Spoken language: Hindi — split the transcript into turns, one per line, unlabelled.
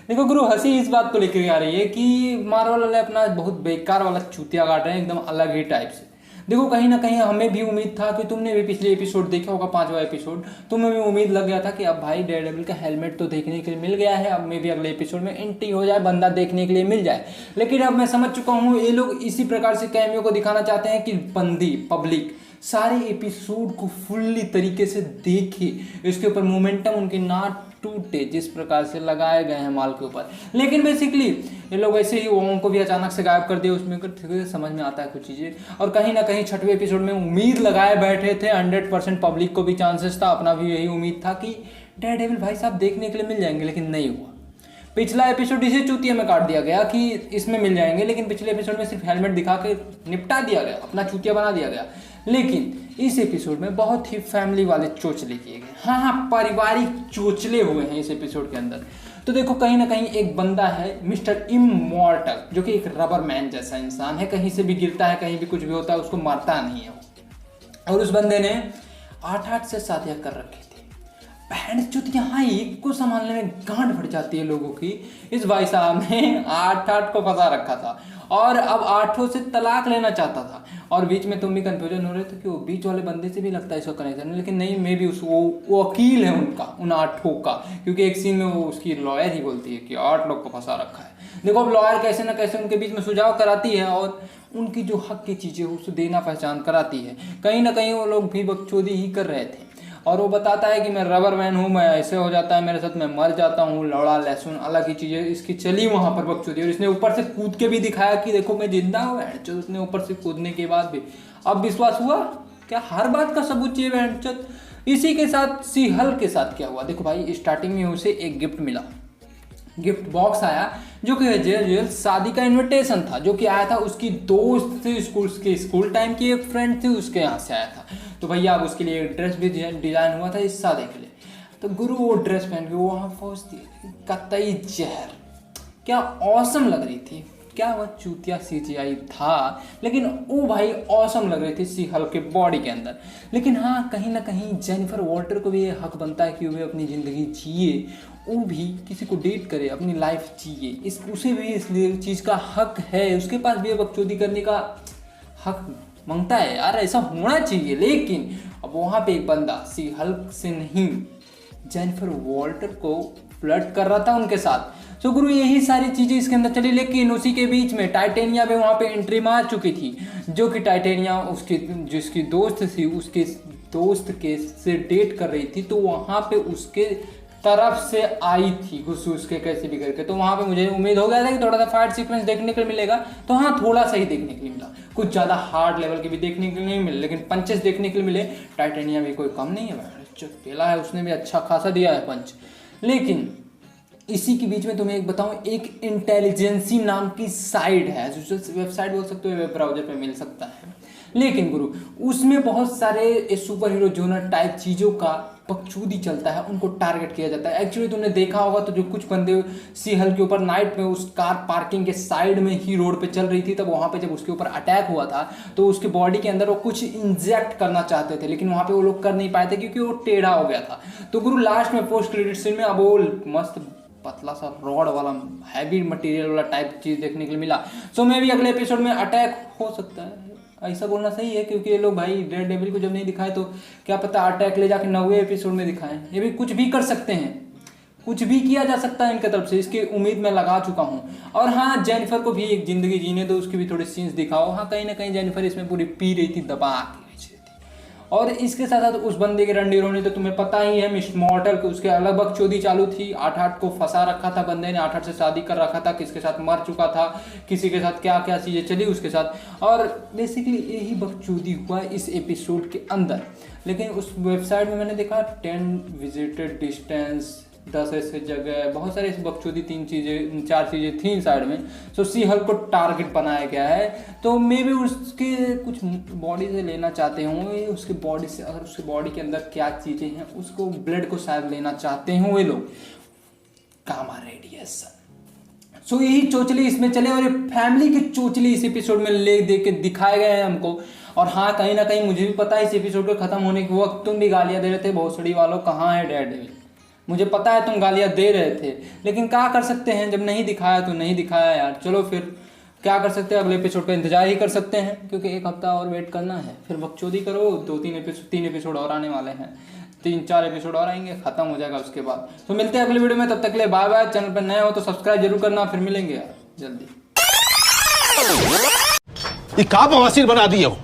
देखो गुरु, हंसी इस बात को लेकर आ रही है कि मार्वल वाले अपना बहुत बेकार वाला चूतिया काट रहे हैं एकदम अलग ही टाइप से। देखो कहीं ना कहीं हमें भी उम्मीद था कि तुमने भी पिछले एपिसोड देखा होगा, 5वां एपिसोड, तुम्हें भी उम्मीद लग गया था कि अब भाई डेयरडेविल का हेलमेट तो देखने के लिए मिल गया है, अब में भी अगले एपिसोड में एंट्री हो जाए, बंदा देखने के लिए मिल जाए। लेकिन अब मैं समझ चुका हूँ ये लोग इसी प्रकार से कैमियो को दिखाना चाहते हैं कि बंदी पब्लिक सारे एपिसोड को फुल्ली तरीके से देखे, इसके ऊपर मोमेंटम उनके ना टूटे जिस प्रकार से लगाए गए हैं माल के ऊपर। लेकिन बेसिकली ये लोग ऐसे ही वोंग को भी अचानक से गायब कर दिया उसमें, समझ में आता है कुछ चीज़ें। और कहीं ना कहीं 6वें एपिसोड में उम्मीद लगाए बैठे थे, 100% पब्लिक को भी चांसेस था, अपना भी यही उम्मीद था कि डेयरडेविल भाई साहब देखने के लिए मिल जाएंगे, लेकिन नहीं हुआ। पिछला एपिसोड इसी चूतिया में काट दिया गया कि इसमें मिल जाएंगे, लेकिन पिछले एपिसोड में सिर्फ हेलमेट दिखा के निपटा दिया गया, अपना चूतिया बना दिया गया। लेकिन इस एपिसोड में बहुत ही फैमिली वाले चोचले किए गए, हाँ, पारिवारिक चोचले हुए हैं इस एपिसोड के अंदर। तो देखो कहीं ना कहीं एक बंदा है मिस्टर इमॉर्टल, जो कि एक रबर मैन जैसा इंसान है, कहीं से भी गिरता है, कहीं भी कुछ भी होता है उसको मारता नहीं है वो। और उस बंदे ने 8-8 से शादियां कर रखी थी। बहन चुत यहाँ एक को संभालने में गांठ फट जाती है लोगों की। इस भाई साहब ने 8-8 को फंसा रखा था और अब 8 से तलाक लेना चाहता था। और बीच में तुम भी कंफ्यूजन हो रहे थे कि वो बीच वाले बंदे से भी लगता है इसका कनेक्शन, लेकिन नहीं, मे भी वो वकील है उनका, उन 8 का, क्योंकि एक सीन में वो उसकी लॉयर ही बोलती है कि 8 लोग को फंसा रखा है। देखो अब लॉयर कैसे ना कैसे उनके बीच में सुझाव कराती है और उनकी जो हक की चीज़ें उसे देना पहचान कराती है। कहीं ना कहीं वो लोग भी बकचोदी ही कर रहे थे और वो बताता है कि मैं रबर मैन हूँ, मैं ऐसे हो जाता है मेरे साथ, मैं मर जाता हूँ, लौड़ा लहसुन अलग ही चीज़ें इसकी चली वहाँ पर बकचोदी। और इसने ऊपर से कूद के भी दिखाया कि देखो मैं जिंदा हूँ। उसने ऊपर से कूदने के बाद भी अब विश्वास हुआ क्या? हर बात का सबूत चाहिए बहनचोद। इसी के साथ सी हल के साथ क्या हुआ, देखो भाई स्टार्टिंग में उसे एक गिफ्ट मिला, गिफ्ट बॉक्स आया जो कि शादी का इनविटेशन था, जो कि आया था उसकी दोस्त से, स्कूल टाइम की एक फ्रेंड थी, उसके यहाँ से आया था। तो भैया अब उसके लिए एक ड्रेस भी डिजाइन हुआ था इस शादी के लिए। तो गुरु वो ड्रेस पहन के वो वहाँ पहुँचती, कतई जहर, क्या औसम लग रही थी। क्या वह चूतिया CGI था, लेकिन वो भाई औसम लग रही थी सी हल के बॉडी के अंदर। लेकिन हाँ, कहीं ना कहीं जेनिफर वॉल्टर को भी ये हक बनता है कि वो अपनी ज़िंदगी जिए, वो भी किसी को डेट करे, अपनी लाइफ जिए, उसे भी इस चीज़ का हक है, उसके पास भी बकचोदी करने का हक मांगता है यार, ऐसा होना चाहिए। लेकिन अब वहाँ पे एक बंदा सी हल्क से नहीं, जेनिफर वॉल्टर को फ्लर्ट कर रहा था उनके साथ। तो गुरु यही सारी चीज़ें इसके अंदर चली। लेकिन उसी के बीच में टाइटेनिया भी वहाँ पे एंट्री मार चुकी थी, जो कि टाइटेनिया उसकी जिसकी दोस्त थी, उसके दोस्त के से डेट कर रही थी, तो वहाँ पे उसके तरफ से आई थी घुसूस के कैसे भी करके। तो वहाँ पे मुझे उम्मीद हो गया था कि थोड़ा सा फाइट सीक्वेंस देखने के लिए मिलेगा। तो हाँ, थोड़ा सा ही देखने के लिए मिला, कुछ ज़्यादा हार्ड लेवल के भी देखने के लिए नहीं मिले, लेकिन पंचेस देखने के लिए मिले। टाइटेनिया भी कोई कम नहीं है, पेला है, उसने भी अच्छा खासा दिया है पंच। लेकिन इसी के बीच में तुम्हें एक बताऊं, एक इंटेलिजेंसी नाम की साइट है, जो वेबसाइट बोल सकते हो, वेब ब्राउजर पे मिल सकता है। लेकिन गुरु उसमें बहुत सारे सुपर हीरो जोनर टाइप चीज़ों का बकचोदी चलता है, उनको टारगेट किया जाता है। एक्चुअली तुमने देखा होगा तो जो कुछ बंदे सी हल के ऊपर नाइट में उस कार पार्किंग के साइड में ही रोड पे चल रही थी, तब वहाँ पे जब उसके ऊपर अटैक हुआ था तो उसके बॉडी के अंदर वो कुछ इंजेक्ट करना चाहते थे, लेकिन वहाँ पे वो लोग कर नहीं पाए थे क्योंकि वो टेढ़ा हो गया था। तो गुरु लास्ट में पोस्ट क्रेडिट सीन में अब वो मस्त पतला सा रॉड वाला हैवी मटेरियल वाला टाइप चीज़ देखने के लिए मिला। सो मे भी अगले एपिसोड में अटैक हो सकता है, ऐसा बोलना सही है, क्योंकि ये लोग भाई डेयरडेविल को जब नहीं दिखाए तो क्या पता अटैक ले जाके 9वें एपिसोड में दिखाएं। ये भी कुछ भी कर सकते हैं, कुछ भी किया जा सकता है इनकी तरफ से, इसकी उम्मीद मैं लगा चुका हूँ। और हाँ, जेनिफर को भी एक ज़िंदगी जीने दो, उसकी भी थोड़ी सीन्स दिखाओ। हाँ, कहीं ना कहीं जेनिफर इसमें पूरी पी रही थी, दबा के बेच रही थी। और इसके साथ साथ उस बंदे की रंडी रोनी तो तुम्हें पता ही है, मिस मॉर्टल के उसके अलग बकचोदी चालू थी। 8-8 को फंसा रखा था बंदे ने, 8-8 से शादी कर रखा था, किसके साथ मर चुका था, किसी के साथ क्या क्या चीज़ें चली उसके साथ। और बेसिकली यही बकचोदी हुआ इस एपिसोड के अंदर। लेकिन उस वेबसाइट में मैंने देखा 10 विजिटेड डिस्टेंस, 10 ऐसे जगह, बहुत सारे बकचोदी 4 चीज़ें थी साइड में। सो सी हल को टारगेट बनाया गया है। तो मे भी उसके कुछ बॉडी से लेना चाहते होंगे, उसके बॉडी से, अगर उसके बॉडी के अंदर क्या चीज़ें हैं, उसको ब्लड को शायद लेना चाहते हों ये लोग। Gamma radiation. सो यही चोचले इसमें चले और ये फैमिली की चोचले इस एपिसोड में ले दे के दिखाए गए हैं हमको। और हाँ, कहीं ना कहीं मुझे भी पता है इस एपिसोड के खत्म होने के वक्त तुम भी गालियाँ दे रहे थे भोसड़ी वालों, कहाँ है डेयरडेविल, मुझे पता है तुम गालियाँ दे रहे थे, लेकिन क्या कर सकते हैं, जब नहीं दिखाया तो नहीं दिखाया यार। चलो फिर क्या कर सकते हैं, अगले एपिसोड का इंतजार ही कर सकते हैं, क्योंकि एक हफ्ता और वेट करना है। फिर बकचोदी करो, 3 एपिसोड और आने वाले हैं, 3-4 एपिसोड और आएंगे, खत्म हो जाएगा उसके बाद। तो मिलते हैं अगले वीडियो में, तब तक के लिए बाय बाय। चैनल पर नए हो तो सब्सक्राइब जरूर करना, फिर मिलेंगे यार जल्दी।
ये का बवासीर बना दिए हो।